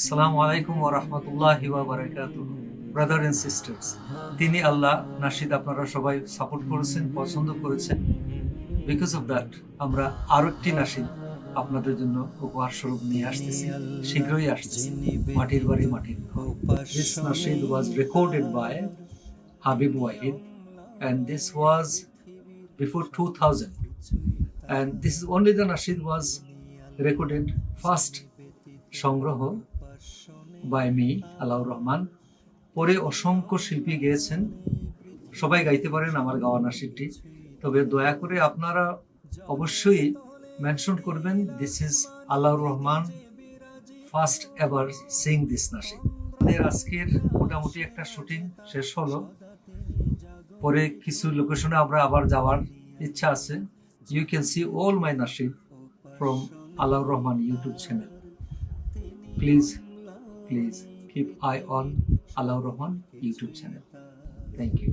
আসসালামু আলাইকুম ওয়া রাহমাতুল্লাহি ওয়া বারাকাতুহু। ব্রাদার এন্ড সিস্টার্স, তিনি আল্লাহ নাশিদ আপনারা সবাই সাপোর্ট করেছেন, পছন্দ করেছেন। বিকজ অফ দ্যাট আমরা আরো একটি নাশিদ আপনাদের জন্য উপহার স্বরূপ নিয়ে আসতেছি, শীঘ্রই আসতেছি। মাটির বাড়ি মাটির ঘর। This nasheed was recorded by Habib Wahid and this was before 2000 and this is only the nasheed was recorded first সংগ্রহ বাই মি আলাউর রহমান। পরে অসংখ্য শিল্পী গেয়েছেন, সবাই গাইতে পারেন আমার গাওয়া নাশিদটি। তবে দয়া করে আপনারা অবশ্যই মেনশন করবেন this is আলাউর Rahman first ever Singh this nasheed. আমাদের আজকের মোটামুটি একটা শুটিং শেষ হলো, পরে কিছু লোকেশনে আমরা আবার যাওয়ার ইচ্ছা আছে। You can see all my নাশিদ from Alaur Rahman YouTube channel. Please keep eye on Alaur Rahman YouTube channel. Thank you.